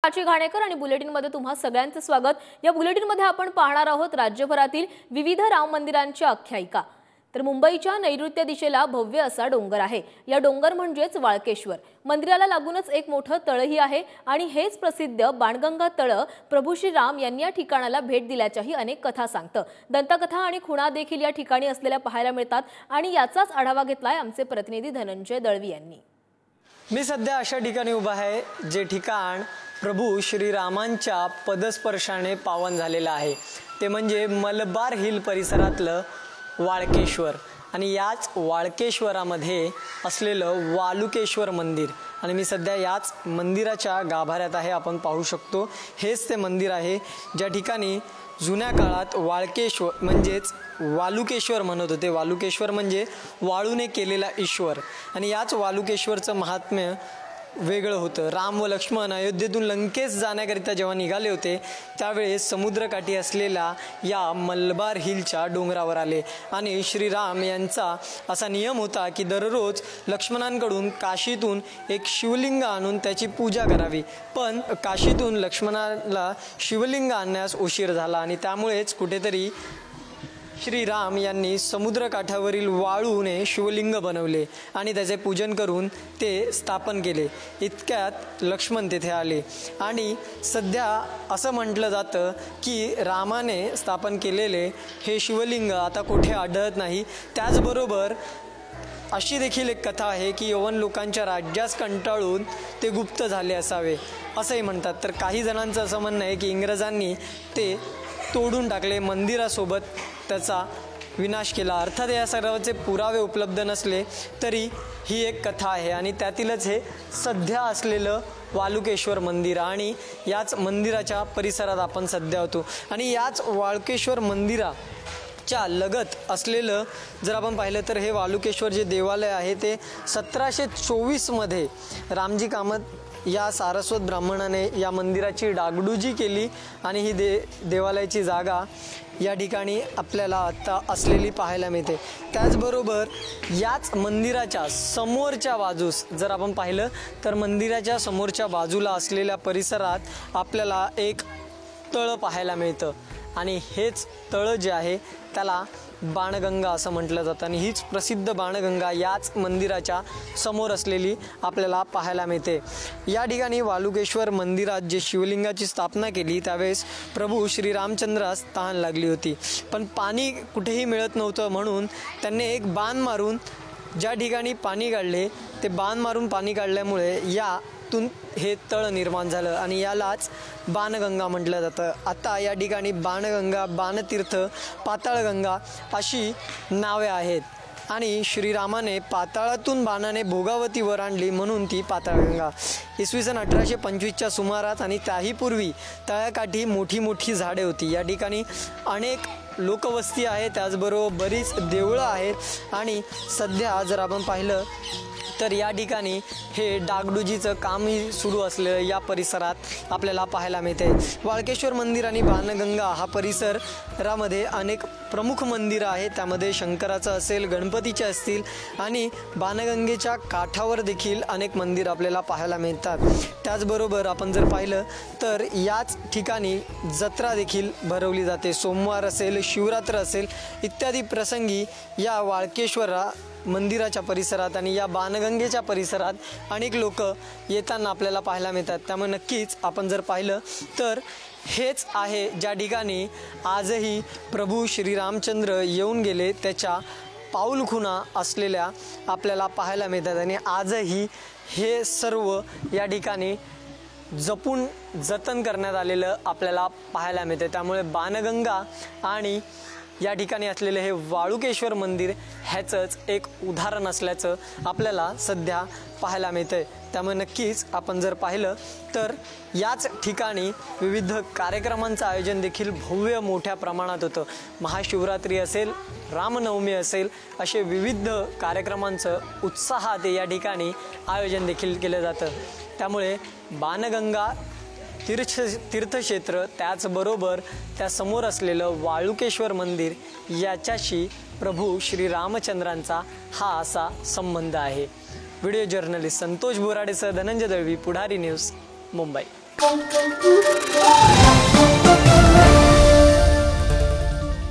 प्राची घाणेकर आणि बुलेटिनमध्ये तुम्हा सगळ्यांचं स्वागत। या बुलेटिनमध्ये आपण पाहणार आहोत राज्यभरातील विविध राम मंदिरांची आख्यायिका। तर मुंबईच्या नैऋत्य दिशेला भव्य असा डोंगर आहे। या डोंगर म्हणजेच वाळकेश्वर। मंदिराला लागूनच एक मोठं तळही आहे आणि हेच प्रसिद्ध बाणगंगा तळ प्रभू श्री राम यांनी या ठिकाणाला भेट दिल्याच्याही अनेक कथा सांगतं। दंतकथा आणि खुणा देखील या ठिकाणी असलेल्या पाहायला मिळतात आणि याचाच आढावा घेतलाय आमचे प्रतिनिधी धनंजय दळवी यांनी। मी सध्या अशा ठिकाणी उभा आहे जे ठिकाण प्रभू श्रीरामांच्या पदस्पर्शाने पावन झालेलं आहे। ते म्हणजे मलबार हिल परिसरातलं वाळकेश्वर आणि याच वाळकेश्वरामध्ये असलेलं वालुकेश्वर मंदिर। आणि मी सध्या याच मंदिराच्या गाभाऱ्यात आहे। आपण पाहू शकतो हेच ते मंदिर आहे ज्या ठिकाणी जुन्या काळात वाळकेश्वर म्हणजेच वालुकेश्वर म्हणत होते। वालुकेश्वर म्हणजे वाळूने केलेला ईश्वर आणि याच वालुकेश्वरचं महात्म्य वेगळं होतं। राम व लक्ष्मण अयोध्येतून लंकेस जाण्याकरिता जेव्हा निघाले होते त्यावेळेस समुद्रकाठी असलेल्या या मलबार हिलच्या डोंगरावर आले आणि श्रीराम यांचा असा नियम होता की दररोज लक्ष्मणांकडून काशीतून एक शिवलिंग आणून त्याची पूजा करावी। पण काशीतून लक्ष्मणाला शिवलिंग आणण्यास उशीर झाला आणि त्यामुळेच कुठेतरी श्रीराम यांनी समुद्रकाठावरील वाळूने शिवलिंग बनवले आणि त्याचे पूजन करून ते स्थापन केले। इतक्यात लक्ष्मण तेथे आले आणि सध्या असं म्हटलं जातं की रामाने स्थापन केलेले हे शिवलिंग आता कुठे आढळत नाही। त्याचबरोबर अशी देखील एक कथा आहे की यवन लोकांच्या राज्यास कंटाळून ते गुप्त झाले असावे असंही म्हणतात। तर काही जणांचं असं म्हणणं आहे की इंग्रजांनी ते तोडून टाकले, मंदिरासोबत त्याचा विनाश केला। अर्थात या सर्वाचे पुरावे उपलब्ध नसले तरी ही एक कथा आहे आणि त्यातीलच हे सध्या असलेलं वालुकेश्वर मंदिर आणि याच मंदिराच्या परिसरात आपण सध्या होतो। आणि याच वाळकेश्वर मंदिराच्या लगत असलेलं जर आपण पाहिलं तर हे वालुकेश्वर जे देवालय आहे ते 1724 मध्ये रामजी कामत या सारस्वत ब्राह्मणाने या मंदिराची डागडुजी केली आणि ही देवालयाची जागा या ठिकाणी आपल्याला आता असलेली पाहायला मिळते। त्याचबरोबर याच मंदिराच्या समोरच्या बाजूस जर आपण पाहिलं तर मंदिराच्या समोरच्या बाजूला असलेल्या परिसरात आपल्याला एक तळ पाहायला मिळतं आणि हेच तळ जे आहे त्याला बाणगंगा असं म्हटलं जातं आणि हीच प्रसिद्ध बाणगंगा याच मंदिराच्या समोर असलेली आपल्याला पाहायला मिळते। या ठिकाणी वालुकेश्वर मंदिरात जे शिवलिंगाची स्थापना केली त्यावेळेस प्रभू श्रीरामचंद्रास तहान लागली होती, पण पाणी कुठेही मिळत नव्हतं म्हणून त्यांनी एक बाण मारून ज्या ठिकाणी पाणी काढले ते बाण मारून पाणी काढल्यामुळे यातून हे तळ निर्माण झालं आणि यालाच बाणगंगा म्हटलं जातं। आता या ठिकाणी बाणगंगा, बाणतीर्थ, पाताळगंगा अशी नावे आहेत आणि श्रीरामाने पाताळातून बाणाने भोगावतीवर आणली म्हणून ती पाताळगंगा। इसवी सन 1825च्या सुमारास आणि त्याही पूर्वी तळ्याकाठी मोठी मोठी झाडे होती। या ठिकाणी अनेक लोकवस्ती आहे, त्याचबरोबर बरीच देवळं आहेत आणि सध्या जर आपण पाहिलं तर या ठिकाणी हे डागडुजीचं कामही सुरू असलेलं या परिसरात आपल्याला पाहायला मिळते। वाळकेश्वर मंदिर आणि बाणगंगा हा परिसरामध्ये अनेक प्रमुख मंदिरं आहेत, त्यामध्ये शंकराचं असेल, गणपतीचे असतील आणि बाणगंगेच्या काठावर देखील अनेक मंदिर आपल्याला पाहायला मिळतात। त्याचबरोबर आपण जर पाहिलं तर याच ठिकाणी जत्रा देखील भरवली जाते। सोमवार असेल, शिवरात्र असेल इत्यादी प्रसंगी या वाळकेश्वरा मंदिराच्या परिसरात आणि या बाणगंगेच्या परिसरात अनेक लोक येताना आपल्याला पाहायला मिळतात। त्यामुळे नक्कीच आपण जर पाहिलं तर हेच आहे ज्या ठिकाणी आजही प्रभू श्रीरामचंद्र येऊन गेले त्याच्या पाऊलखुणा असलेल्या आपल्याला पाहायला मिळतात आणि आजही हे सर्व या ठिकाणी जपून जतन करण्यात आलेलं आपल्याला पाहायला मिळते। त्यामुळे बाणगंगा आणि या ठिकाणी असलेले हे वाळुकेश्वर मंदिर ह्याचंच एक उदाहरण असल्याचं आपल्याला सध्या पाहायला मिळतंय। त्यामुळे नक्कीच आपण जर पाहिलं तर याच ठिकाणी विविध कार्यक्रमांचं आयोजन देखील भव्य मोठ्या प्रमाणात होतं। महाशिवरात्री असेल, रामनवमी असेल असे विविध कार्यक्रमांचं उत्साहात या ठिकाणी आयोजन देखील केलं जातं। त्यामुळे बाणगंगा तीर्थक्षेत्र त्याचबरोबर त्यासमोर असलेलं वाळुकेश्वर मंदिर याच्याशी प्रभू श्रीरामचंद्रांचा हा असा संबंध आहे। व्हिडिओ जर्नलिस्ट संतोष बोराडेसह Dhananjay Dalvi, Pudhari news, Mumbai. Thank you.